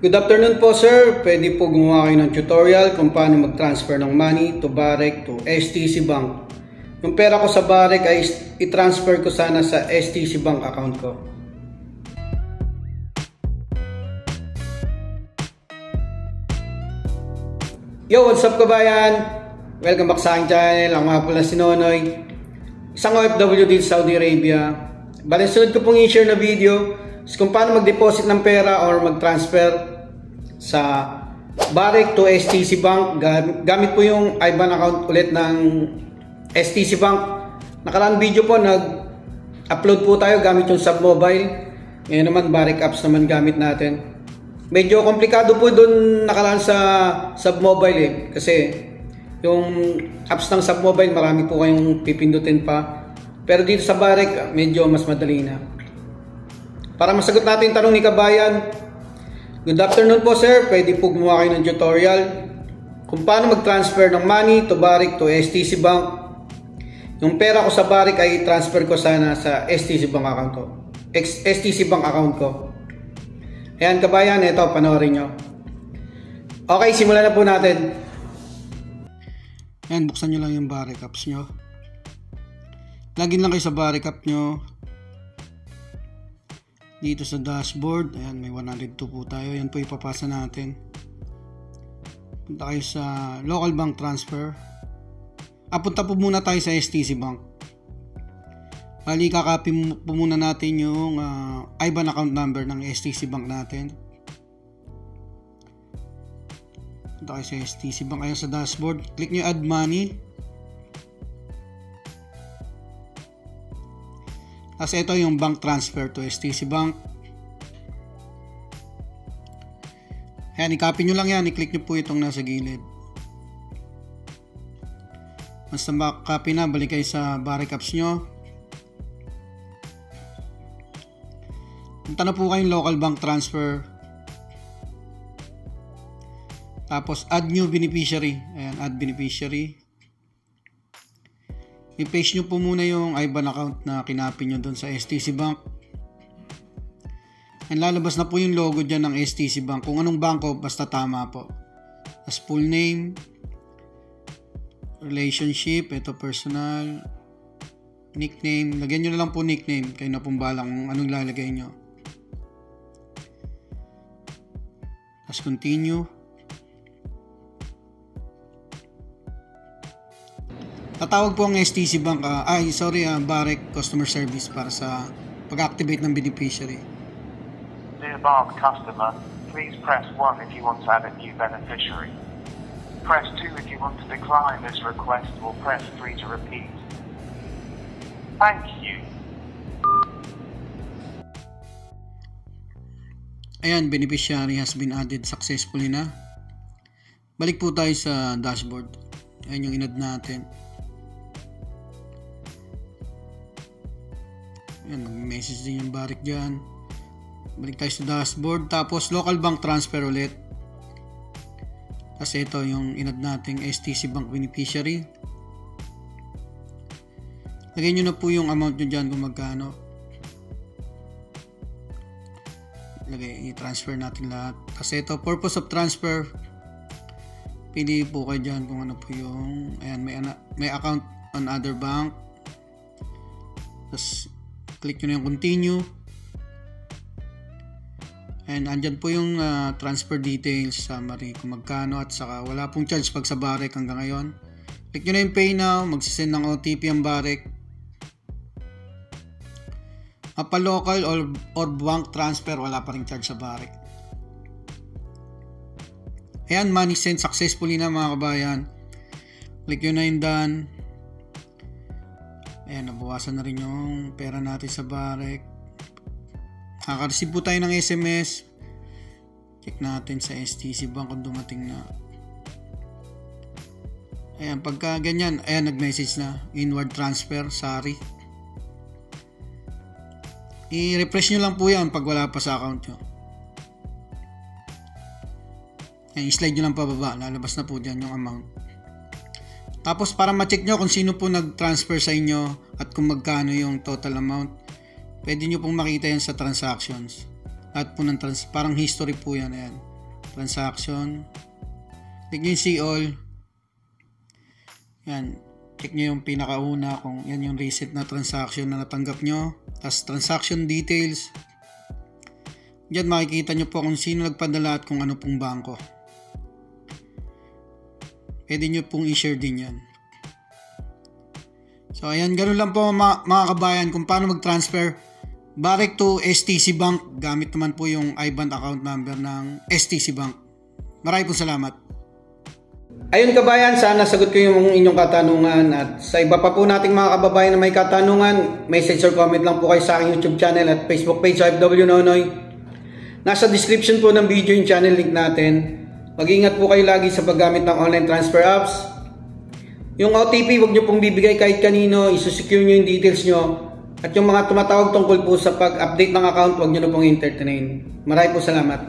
Good afternoon po sir, pwede po gumawa kayo ng tutorial kung paano mag-transfer ng money to Barrick to STC Bank. Yung pera ko sa Barrick ay i-transfer ko sana sa STC Bank account ko. Yo, what's up kabayan? Welcome back sa aking channel. Ako nga pala si Nonoy, isang OFW dito sa Saudi Arabia. Bale, sunod ko pong i-share na video kung paano mag-deposit ng pera or mag-transfer sa Barrick to STC Bank gamit po yung IBAN account ulit ng STC Bank. Nakaraang video po nag-upload po tayo gamit yung Submobile. Ngayon naman Barrick apps naman gamit natin. Medyo komplikado po doon nakaraan sa Submobile kasi yung apps ng Submobile marami po kayong pipindutin pa. Pero dito sa Barrick medyo mas madali na. Para masagot natin yung tanong ni kabayan, good afternoon po sir, pwede po gumawa kayo ng tutorial kung paano mag-transfer ng money to Barrick to STC Bank. Yung pera ko sa Barrick ay transfer ko sana sa STC Bank account ko. STC Bank account ko. Ayan kabayan, ito panoorin nyo. Okay, simulan na po natin. Ayan, buksan nyo lang yung Barrick apps nyo. Login lang kayo sa Barrick app nyo. Dito sa dashboard, ayan, may 102 po tayo. Yan po ipapasa natin. Punta kayo sa local bank transfer. Punta po muna tayo sa STC Bank. Bali, kakopy po muna natin yung IBAN account number ng STC Bank natin. Punta kayo sa STC Bank. Ayan sa dashboard. Click nyo add money. Tapos ito yung bank transfer to STC Bank. Ayan, i-copy nyo lang yan. I-click nyo po itong nasa gilid. Once na copy na, balik kayo sa Barrick apps nyo. Punta na po kayong local bank transfer. Tapos add new beneficiary. Ayan, add beneficiary. I-paste nyo po muna yung IBAN account na kinopy nyo doon sa STC Bank. And lalabas na po yung logo dyan ng STC Bank. Kung anong bangko, basta tama po. As full name, relationship, ito personal, nickname. Lagyan nyo na lang po nickname. Kayo na pong balang kung anong lalagay nyo. Tapos continue. Tatawag po ang STC Bank, Barrick Customer Service para sa pag-activate ng beneficiary. Dear Barrick customer, please press 1 if you want to add a new beneficiary. Press 2 if you want to decline this request or press 3 to repeat. Thank you. Ayan, beneficiary has been added successfully na. Balik po tayo sa dashboard. Ayan yung in-add natin. Ayan, mag-message din yung Barrick dyan. Balik tayo sa dashboard. Tapos local bank transfer ulit. Kasi ito yung in-add nating STC Bank beneficiary. Lagyan nyo na po yung amount nyo dyan kung magkano. I-transfer natin lahat. Kasi ito, purpose of transfer. Pili po kayo dyan kung ano po yung, ayan, may account on other bank. Tapos click nyo na yung continue. And andyan po yung transfer details, summary, kung magkano at saka wala pong charge pag sa Barrick hanggang ngayon. Click nyo na yung pay now, magsisend ng OTP ang Barrick. Local or bank transfer, wala pa rin charge sa Barrick. Ayan, money sent successfully na mga kabayan. Click nyo na yung done. Ayan, nabawasan na rin yung pera natin sa Barrick. Nakaka-receive po tayo ng SMS. Check natin sa STC Bank kung dumating na. Ayan, pagka ganyan, ayan, nag-message na. Inward transfer, sorry. I-refresh nyo lang po yan pag wala pa sa account nyo. Ayan, i-slide nyo lang pababa. Lalabas na po dyan yung amount. Tapos para ma-check nyo kung sino po nag-transfer sa inyo at kung magkano yung total amount, pwede nyo pong makita yan sa transactions. Lahat po ng parang history po yan. Ayan. transaction. Click nyo yung see all. Yan. Click nyo yung pinakauna kung yan yung recent na transaction na natanggap nyo. Tapos transaction details. Diyan makikita nyo po kung sino nagpadala at kung ano pong bangko. Pwede nyo pong i-share din yan. So ayan, ganun lang po mga kabayan kung paano mag-transfer direct to STC Bank. Gamit naman po yung IBAN account number ng STC Bank. Maraming po salamat. Ayun kabayan, sana sagot ko yung inyong katanungan. At sa iba pa po nating mga kababayan na may katanungan, message or comment lang po kayo sa aking YouTube channel at Facebook page OFW Nonoy. Nasa description po ng video yung channel link natin. Mag-ingat po kayo lagi sa paggamit ng online transfer apps. Yung OTP, huwag nyo pong bibigay kahit kanino, isusecure nyo yung details nyo. At yung mga tumatawag tungkol po sa pag-update ng account, huwag nyo na pong entertain. Maraming po salamat.